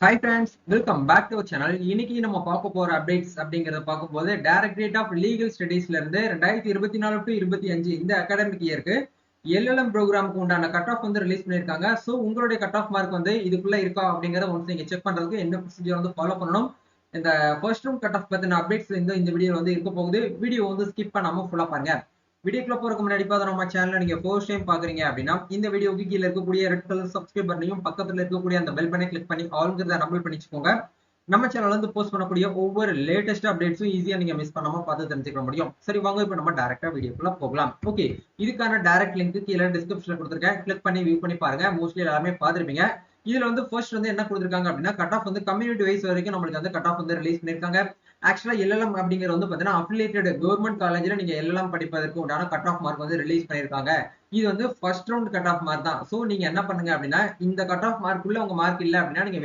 Hi friends, welcome back to our channel. இன்னைக்கு நம்ம பார்க்க போற அப்டேட்ஸ் அப்படிங்கறத பார்க்கும்போது டைரக்டரேட் ஆஃப் லீகல் ஸ்டடீஸ்ல இருந்து 2024 டு 25 இந்த அகாடமிக் இயருக்கு எல்எல்எம் ப்ரோக்ராமுக்கு உண்டான கட் ஆஃப் வந்து ரிலீஸ் பண்ணிருக்காங்க. சோ உங்களுடைய கட் ஆஃப் மார்க் வந்து இதுக்குள்ள இருக்கா அப்படிங்கறத ஒன்ஸ் நீங்க செக் பண்றதுக்கு என்ன ப்ரொசீஜர் வந்து ஃபாலோ பண்ணணும். இந்த ஃபர்ஸ்ட் ரவுண்ட் கட் ஆஃப் பத்தின அப்டேட்ஸ் இந்த வீடியோ வந்து இருக்க போகுது. வீடியோ வந்து ஸ்கிப் பண்ணாம ஃபுல்லா பாருங்க. வீடியோக்குள்ள போறதுக்கு முன்னாடி நம்ம சேனலை நீங்க ஃபர்ஸ்ட் டைம் பாக்குறீங்க அப்படின்னா இந்த வீடியோக்கு கீழே இருக்கக்கூடிய ரெட் கலர் சப்ஸ்கிரைப் பட்டனையும் பக்கத்துல இருக்கக்கூடிய அந்த பெல் பட்டனை கிளிக் பண்ணி ஆல்ங்கிறத நம்பர் பண்ணிச்சுக்கோங்க. நம்ம சேனல்ல வந்து போஸ்ட் பண்ணக்கூடிய ஒவ்வொரு லேட்டஸ்ட் அப்டேட்ஸும் ஈஸியா நீங்க மிஸ் பண்ணாம பார்த்து தெரிஞ்சுக்க முடியும். சரி வாங்க இப்போ நம்ம டைரக்டா வீடியோக்குள்ள போகலாம். ஓகே, இதுக்கான டைரக்ட் லிங்க் கீழே டிஸ்கிரிப்ஷன்ல கொடுத்துருக்கேன். கிளிக் பண்ணி வியூ பண்ணி பாருங்க. மோஸ்ட்லி எல்லாருமே பார்த்திருப்பீங்க. இதுல வந்து ஃபர்ஸ்ட் வந்து என்ன கொடுத்திருக்காங்க அப்படின்னா கட் ஆஃப் வந்து கம்யூனிட்டி வைஸ் வரைக்கும் நம்மளுக்கு வந்து கட் ஆஃப் வந்து ரிலீஸ் பண்ணிருக்காங்க. ஆக்சுவலா எல்எல்எம் அப்படிங்கிறது வந்து பாத்தீங்கன்னா அஃபிலியேட்டட் கவர்மெண்ட் காலேஜ்ல நீங்க எல்எல்எம் படிப்பதற்கு உண்டான கட் ஆஃப் மார்க் வந்து ரிலீஸ் பண்ணிருக்காங்க. இது வந்து first round cut off mark தான். சோ நீங்க என்ன பண்ணுங்க அப்படின்னா இந்த கட் ஆஃப் மார்க் உள்ள உங்க மார்க் இல்ல அப்படின்னா நீங்க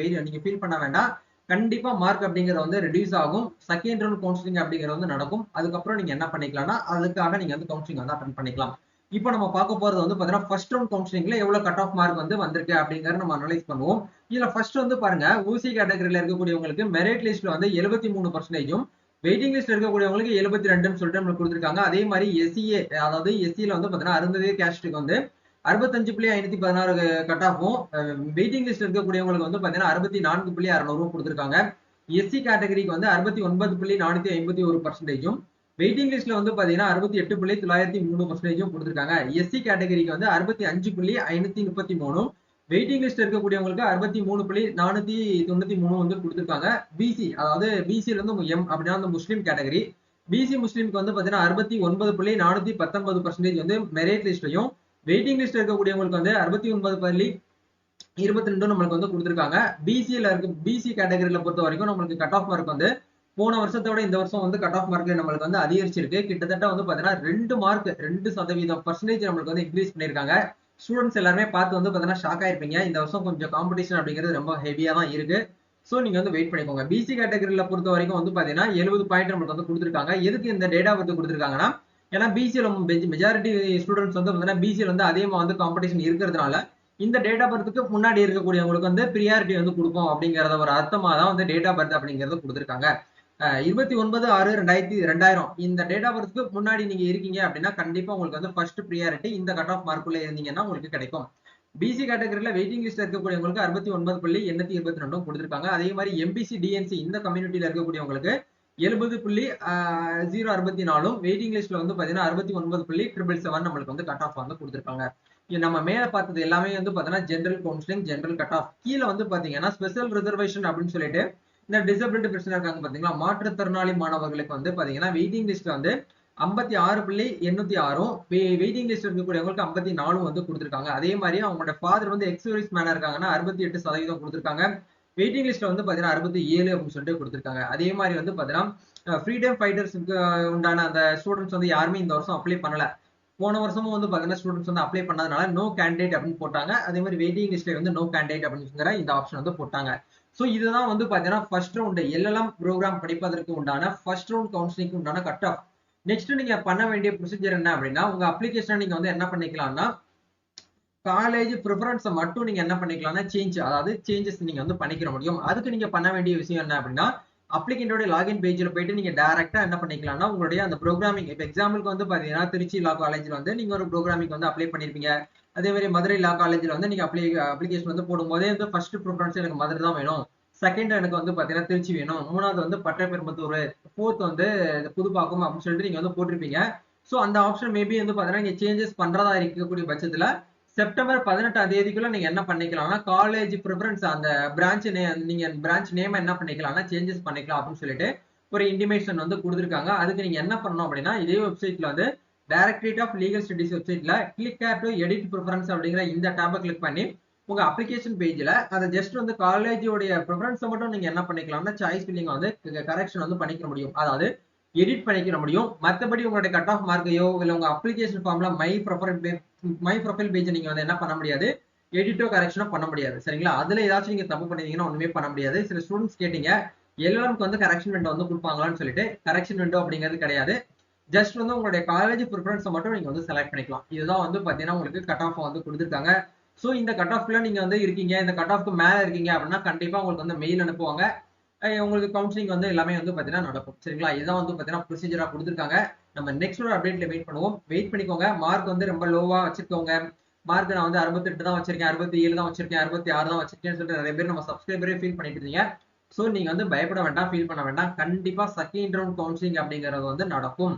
ஃபீல் பண்ண வேண்டாம். கண்டிப்பா மார்க் அப்படிங்கிறது வந்து ரெடியூஸ் ஆகும். செகண்ட் ரவுண்ட் கவுன்சிலிங் அப்படிங்கிறது வந்து நடக்கும். அதுக்கப்புறம் நீங்க என்ன பண்ணிக்கலாம்னா அதுக்காக நீங்க வந்து கவுன்சிலிங் வந்து அட்டெண்ட் பண்ணிக்கலாம். இப்போ நம்ம பார்க்க போறது வந்து பாத்தீங்கன்னா ஃபர்ஸ்ட் ரவுண்ட் கவுன்சிலிங்ல எவ்வளவு கட் ஆஃப் மார்க் வந்து வந்திருக்கு அப்படிங்கறத நம்ம அனலைஸ் பண்ணுவோம். இதுல ஃபர்ஸ்ட் வந்து பாருங்க ஊசி கேட்டகரியில இருக்கக்கூடியவங்களுக்கு மெரிட் லிஸ்ட்ல வந்து 73%, வெயிட்டிங் லிஸ்ட் இருக்கக்கூடியவங்களுக்கு 72 சொல்லிட்டு நம்மளுக்கு கொடுத்துருக்காங்க. அதே மாதிரி எஸ்சிஏ அதாவது எஸ்சியில வந்து பாத்தீங்கன்னா அருந்ததிய கேஸ்டுக்கு வந்து 65.516 கட் ஆஃபும், வெயிட்டிங் லிஸ்ட் இருக்கக்கூடியவங்களுக்கு வந்து பாத்தீங்கன்னா 64.600 கொடுத்துருக்காங்க. எஸ்சி கேட்டகரிக்கு வந்து 69.451%, வெயிட்டிங் லிஸ்ட்ல வந்து பாத்தீங்கன்னா 68.903% கொடுத்துருக்காங்க. எஸ்சி கேட்டகரிக்கு வந்து 65.533, வெயிட்டிங் லிஸ்ட் இருக்கக்கூடியவங்களுக்கு 63.493 வந்து கொடுத்துருக்காங்க. பிசி அதாவது பிசில இருந்து எம் அப்படின்னா அந்த முஸ்லீம் கேட்டகரி, பிசி முஸ்லீமுக்கு வந்து பாத்தீங்கன்னா 69.419% வந்து மெரிட் லிஸ்ட்லயும், வெயிட்டிங் லிஸ்ட் இருக்கக்கூடியவங்களுக்கு வந்து 69.22 நம்மளுக்கு வந்து கொடுத்துருக்காங்க. பிசில இருக்கு பிசி கேட்டகரியில பொறுத்த வரைக்கும் நம்மளுக்கு கட் ஆஃப் மார்க் வந்து போன வருஷத்தோட இந்த வருஷம் வந்து கட் ஆஃப் மார்க்ல நம்மளுக்கு வந்து அதிகரிச்சிருக்கு. கிட்டத்தட்ட வந்து பாத்தீங்கன்னா 2% நம்மளுக்கு வந்து இன்க்ரீஸ் பண்ணிருக்காங்க. ஸ்டூடெண்ட்ஸ் எல்லாருமே பார்த்து வந்து பாத்தீங்கன்னா ஷாக் ஆயிருப்பீங்க. இந்த வருஷம் கொஞ்சம் காம்படிஷன் அப்படிங்கிறது ரொம்ப ஹெவியா தான் இருக்கு. சோ நீங்க வந்து வெயிட் பண்ணிக்கோங்க. பிசி கேட்டகரியில பொறுத்த வரைக்கும் வந்து பாத்தீங்கன்னா 70 பாயிண்ட் நம்மளுக்கு வந்து கொடுத்துருக்காங்க. எதுக்கு இந்த டேட்டா வந்து கொடுத்துருக்காங்கன்னா ஏன்னா பிசில மெஜாரிட்டி ஸ்டூடெண்ட்ஸ் வந்து பாத்தீங்கன்னா பிசில வந்து அதிகமா வந்து காம்படிஷன் இருக்கிறதுனால இந்த டேட்டா பர்த்துக்கு முன்னாடி இருக்கக்கூடியவங்களுக்கு வந்து ப்ரியாரிட்டி வந்து கொடுக்கும் அப்படிங்கறத ஒரு அர்த்தமா தான் வந்து டேட்டா பர்த் அப்படிங்கறது கொடுத்துருக்காங்க. 29/6/2000 இந்த டேட் ஆஃப் பர்த்க்கு முன்னாடி நீங்க இருக்கீங்க அப்படின்னா கண்டிப்பா உங்களுக்கு வந்து ஃபர்ஸ்ட் ப்ரியாரிட்டி இந்த கட் ஆஃப் மார்க்குள்ள இருந்தீங்கன்னா உங்களுக்கு கிடைக்கும். பிசி கேட்டகரியில வெயிட்டிங் லிஸ்ட்ல இருக்கக்கூடியவங்களுக்கு 69.822 கொடுத்துருக்காங்க. அதே மாதிரி எம்பிசி டிஎன்சி இந்த கம்யூனிட்டியில இருக்கக்கூடியவங்களுக்கு 70.064, வெயிட்டிங் லிஸ்ட்ல வந்து பாத்தீங்கன்னா 69.777 நம்மளுக்கு வந்து கட் ஆஃப் வந்து கொடுத்துருக்காங்க. நம்ம மேல பார்த்தது எல்லாமே வந்து பாத்தீங்கன்னா general counselling, general cut off. கீழே வந்து பாத்தீங்கன்னா ஸ்பெஷல் ரிசர்வேஷன் அப்படின்னு சொல்லிட்டு இந்த டிசபிலிட்டி பிரச்சனை இருக்காங்க பாத்தீங்களா, மாற்றுத்திறனாளி மாணவர்களுக்கு வந்து பாத்தீங்கன்னா வெயிட்டிங் லிஸ்ட்ல வந்து 56.806, வெயிட்டிங் லிஸ்ட் இருக்கக்கூடியவங்களுக்கு 54 வந்து கொடுத்துருக்காங்க. அதே மாதிரி அவங்களோட ஃபாதர் வந்து எக்ஸ்சர்வீஸ் மேனா இருக்காங்கன்னா 68% கொடுத்துருக்காங்க. வெயிட்டிங் லிஸ்ட்ல வந்து பாத்தீங்கன்னா 67 அப்படின்னு சொல்லிட்டு கொடுத்துருக்காங்க. அதே மாதிரி வந்து பாத்தீங்கன்னா ஃப்ரீடம் ஃபைட்டர்ஸ்க்கு உண்டான அந்த ஸ்டூடெண்ட்ஸ் வந்து யாருமே இந்த வருஷம் அப்ளை பண்ணல. போன வருஷமும் வந்து பாத்தீங்கன்னா ஸ்டூடெண்ட்ஸ் வந்து அப்ளை பண்ணதுனால நோ கேண்டிடேட் அப்படின்னு போட்டாங்க. அதே மாதிரி வெயிட்டிங் லிஸ்ட்ல வந்து நோ கேண்டிடேட் அப்படிங்கிற இந்த ஆப்ஷன் வந்து போட்டாங்க. சோ இதுதான் வந்து பாத்தீங்கன்னா ஃபர்ஸ்ட் ரவுண்ட் எல்எல்எம் ப்ரோக்ராம் படிப்பதற்கு உண்டான ஃபர்ஸ்ட் ரவுண்ட் கவுன்சிலிங்க்கு உண்டான கட் ஆஃப். நெக்ஸ்ட் நீங்க பண்ண வேண்டிய ப்ரொசீஜர் என்ன அப்படின்னா உங்க அப்ளிகேஷன் நீங்க வந்து என்ன பண்ணிக்கலாம்னா காலேஜ் ப்ரிஃபரன்ஸை மட்டும் நீங்க என்ன பண்ணிக்கலாம்னா சேஞ்சஸ் நீங்க வந்து பண்ணிக்க முடியும். அதுக்கு நீங்க பண்ண வேண்டிய விஷயம் என்ன அப்படின்னா அப்ளிகேண்டோட லாகின் பேஜ்ல போயிட்டு நீங்க டைரக்டா என்ன பண்ணிக்கலாம்னா உங்களுடைய அந்த ப்ரோக்ராமிங் இப்போ எக்ஸாம்பிளுக்கு வந்து பாத்தீங்கன்னா திருச்சி லா காலேஜ்ல வந்து நீங்க ஒரு ப்ரோக்ராமிங் வந்து அப்ளை பண்ணிருப்பீங்க. அதே மாதிரி மதுரை லா காலேஜ்ல வந்து நீங்க அப்ளிகேஷன் வந்து போடும்போதே வந்து ஃபர்ஸ்ட் ப்ரிஃபரன்ஸ் எனக்கு மதுரை தான் வேணும், செகண்ட் எனக்கு வந்து பாத்தீங்கன்னா திருச்சி வேணும், மூணாவது வந்து பட்டப்பெரும்பத்தூர், ஃபோர்த் வந்து புதுப்பாக்கம் அப்படின்னு சொல்லிட்டு நீங்க வந்து போட்டிருப்பீங்க. சோ அந்த ஆப்ஷன் மேபி வந்து பாத்தீங்கன்னா நீங்க சேஞ்சஸ் பண்றதா இருக்கக்கூடிய பட்சத்துல செப்டம்பர் 18ஆம் தேதிக்குள்ள நீங்க என்ன பண்ணிக்கலாம்னா காலேஜ் ப்ரிஃபரன்ஸ் அந்த பிரான்ச் நீங்க பிரான்ச் நேம் என்ன பண்ணிக்கலாம்னா சேஞ்சஸ் பண்ணிக்கலாம் அப்படின்னு சொல்லிட்டு ஒரு இன்டிமேஷன் வந்து கொடுத்துருக்காங்க. அதுக்கு நீங்க என்ன பண்ணணும் அப்படின்னா இதே வெப்சைட்ல வந்து டைரக்டரேட் ஆஃப் லீகல் ஸ்டடீஸ் வெப்சைட்ல கிளிக் டு எடிட் ப்ரிஃபரன்ஸ் அப்படிங்கிற இந்த டேபை கிளிக் பண்ணி உங்க அப்ளிகேஷன் பேஜ்ல அதை ஜஸ்ட் வந்து காலேஜோடைய ப்ரிஃபரன்ஸை மட்டும் நீங்க என்ன பண்ணிக்கலாம்னா சாய்ஸ் ஃபில்லிங் வந்து கரெக்ஷன் வந்து பண்ணிக்க முடியும், அதாவது எடிட் பண்ணிக்க முடியும். மற்றபடி உங்களுடைய கட் ஆஃப் மார்க்கையோ இல்ல உங்க அப்ளிகேஷன் ஃபார்ம்ல மை ப்ரொஃபைல் பேஜ் நீங்க வந்து என்ன பண்ண முடியாது, எடிட்டோ கரெக்ஷனோ பண்ண முடியாது. சரிங்களா, அதுல ஏதாச்சும் நீங்க தப்பு பண்ணிருந்தீங்கன்னா ஒண்ணுமே பண்ண முடியாது. சில ஸ்டூடெண்ட்ஸ் கேட்டீங்க எல்எல்எம்க்கு வந்து கரெக்ஷன் விண்டோ வந்து கொடுப்பாங்களான்னு சொல்லிட்டு, கரெக்ஷன் விண்டோ அப்படிங்கிறது கிடையாது. ஜஸ்ட் வந்து உங்களுடைய காலேஜ் ப்ரிஃபரன்ஸை மட்டும் நீங்க வந்து செலக்ட் பண்ணிக்கலாம். இதுதான் வந்து பாத்தீங்கன்னா உங்களுக்கு கட் ஆஃப் வந்து கொடுத்துருக்காங்க. ஸோ இந்த கட் ஆஃப்ல நீங்க வந்து இருக்கீங்க, இந்த கட் ஆஃப்க்கு மேல இருக்கீங்க அப்படின்னா கண்டிப்பா உங்களுக்கு வந்து மெயில் அனுப்புவாங்க. உங்களுக்கு கவுன்சிலிங் வந்து எல்லாமே வந்து பாத்தீங்கன்னா நடக்கும். சரிங்களா? இதுதான் வந்து பாத்தீங்கன்னா ப்ரொசீஜரா கொடுத்துருக்காங்க. நம்ம நெக்ஸ்ட் ஒரு அப்டேட்ல வெயிட் பண்ணுவோம். வெயிட் பண்ணிக்கோங்க. மார்க் வந்து ரொம்ப லோவா வச்சிருக்கவங்க, மார்க் நான் வந்து 68 தான் வச்சிருக்கேன், 67 தான் வச்சிருக்கேன், 66 தான் வச்சிருக்கேன்னு சொல்லிட்டு நிறைய பேர் நம்ம சப்ஸ்கிரைபரே ஃபீல் பண்ணிட்டு இருந்தீங்க. சோ நீங்க வந்து பயப்பட வேண்டாம், ஃபீல் பண்ண வேண்டாம். கண்டிப்பா செகண்ட் ரவுண்ட் கவுன்சிலிங் அப்படிங்கிறது வந்து நடக்கும்.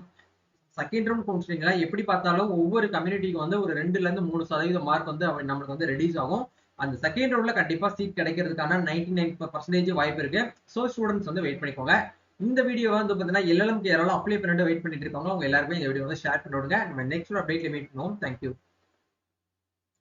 செகண்ட் ரவுண்ட் கவுன்சிலிங்ல எப்படி பார்த்தாலும் ஒவ்வொரு கம்யூனிட்டிக்கு வந்து ஒரு 2ல இருந்து 3% மார்க் வந்து நம்மளுக்கு வந்து ரெடியூஸ் ஆகும். அந்த செகண்ட் ரவுண்ட்ல கண்டிப்பா சீட் கிடைக்கிறதுக்கான 99% வாய்ப்பு இருக்கு. சோ ஸ்டூடெண்ட்ஸ் வந்து வெயிட் பண்ணிக்கோங்க. இந்த வீடியோ வந்து பாத்தீங்கன்னா LLM க்கு யாராலும் அப்ளை பண்ணிட்டு வெயிட் பண்ணிட்டு இருக்காங்க, அவங்க எல்லாருமே இந்த வீடியோ வந்து ஷேர் பண்ணி விடுங்க. நம்ம நெக்ஸ்ட் அப்டேட்ல மீட் பண்ணுவோம். தேங்க்யூ.